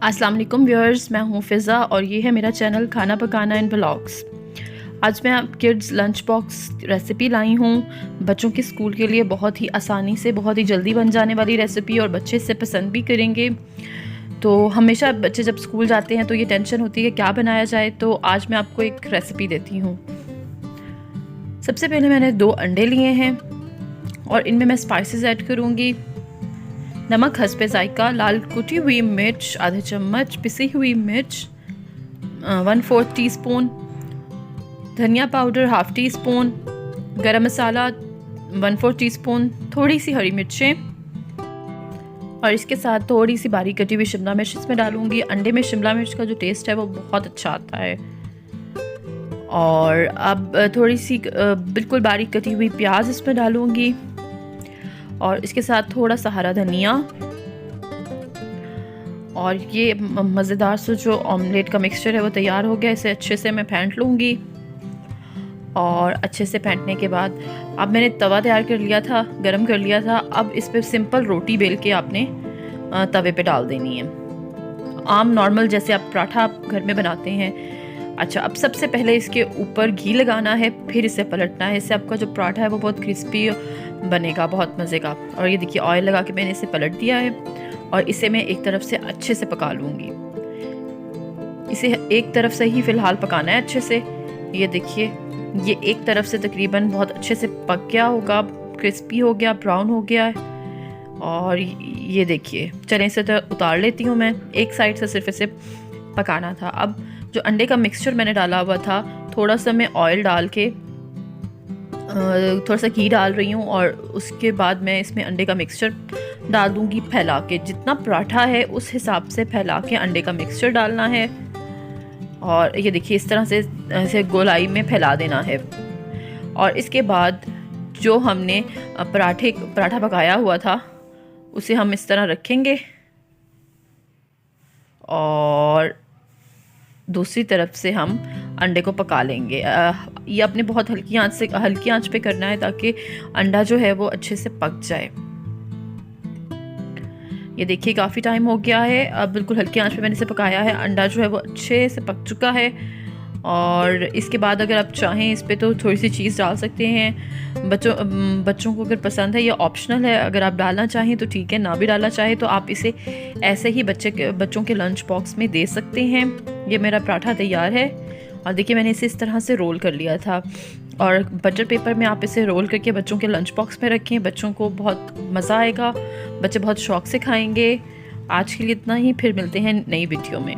अस्सलाम वालेकुम व्यूअर्स, मैं हूँ फ़िज़ा और ये है मेरा चैनल खाना पकाना एंड व्लॉग्स। आज मैं आप किड्स लंच बॉक्स रेसिपी लाई हूँ। बच्चों के स्कूल के लिए बहुत ही आसानी से, बहुत ही जल्दी बन जाने वाली रेसिपी, और बच्चे इसे पसंद भी करेंगे। तो हमेशा बच्चे जब स्कूल जाते हैं तो ये टेंशन होती है क्या बनाया जाए, तो आज मैं आपको एक रेसिपी देती हूँ। सबसे पहले मैंने 2 अंडे लिए हैं और इनमें मैं स्पाइसेस ऐड करूँगी। नमक हस्बे जायका, लाल कुटी हुई मिर्च आधा चम्मच, पिसी हुई मिर्च 1/4 टीस्पून, धनिया पाउडर 1/2 टीस्पून, गरम मसाला 1/4 टीस्पून, थोड़ी सी हरी मिर्चें और इसके साथ थोड़ी सी बारीक कटी हुई शिमला मिर्च इसमें डालूंगी। अंडे में शिमला मिर्च का जो टेस्ट है वो बहुत अच्छा आता है। और अब थोड़ी सी बिल्कुल बारीक कटी हुई प्याज इसमें डालूंगी और इसके साथ थोड़ा सा हरा धनिया। और ये मज़ेदार सा जो ऑमलेट का मिक्सचर है वो तैयार हो गया। इसे अच्छे से मैं फेंट लूँगी और अच्छे से फेंटने के बाद अब मैंने तवा तैयार कर लिया था, गरम कर लिया था। अब इस पर सिंपल रोटी बेल के आपने तवे पे डाल देनी है, आम नॉर्मल जैसे आप पराठा घर में बनाते हैं। अच्छा, अब सबसे पहले इसके ऊपर घी लगाना है, फिर इसे पलटना है। इससे आपका जो पराठा है वो बहुत क्रिस्पी बनेगा, बहुत मज़े का। और ये देखिए ऑयल लगा के मैंने इसे पलट दिया है और इसे मैं एक तरफ से अच्छे से पका लूँगी। इसे एक तरफ से ही फ़िलहाल पकाना है अच्छे से। ये देखिए ये एक तरफ से तकरीबन बहुत अच्छे से पक गया होगा, क्रिस्पी हो गया, ब्राउन हो गया है। और ये देखिए, चलें इसे तो उतार लेती हूँ मैं। एक साइड से सिर्फ इसे पकाना था। अब जो अंडे का मिक्सचर मैंने डाला हुआ था, थोड़ा सा मैं ऑयल डाल के थोड़ा सा घी डाल रही हूँ और उसके बाद मैं इसमें अंडे का मिक्सचर डाल दूँगी फैला के। जितना पराठा है उस हिसाब से फैला के अंडे का मिक्सचर डालना है। और ये देखिए इस तरह से ऐसे गोलाई में फैला देना है। और इसके बाद जो हमने पराठा पकाया हुआ था उसे हम इस तरह रखेंगे और दूसरी तरफ से हम अंडे को पका लेंगे। ये अपने बहुत हल्की आंच पे करना है ताकि अंडा जो है वो अच्छे से पक जाए। ये देखिए काफ़ी टाइम हो गया है, अब बिल्कुल हल्की आंच पे मैंने इसे पकाया है। अंडा जो है वो अच्छे से पक चुका है। और इसके बाद अगर आप चाहें इस पर तो थोड़ी सी चीज़ डाल सकते हैं। बच्चों को अगर पसंद है, ये ऑप्शनल है, अगर आप डालना चाहें तो ठीक है, ना भी डालना चाहें तो आप इसे ऐसे ही बच्चों के लंच बॉक्स में दे सकते हैं। ये मेरा पराठा तैयार है और देखिए मैंने इसे इस तरह से रोल कर लिया था। और बटर पेपर में आप इसे रोल करके बच्चों के लंच बॉक्स में रखें, बच्चों को बहुत मज़ा आएगा, बच्चे बहुत शौक़ से खाएँगे। आज के लिए इतना ही, फिर मिलते हैं नई वीडियो में।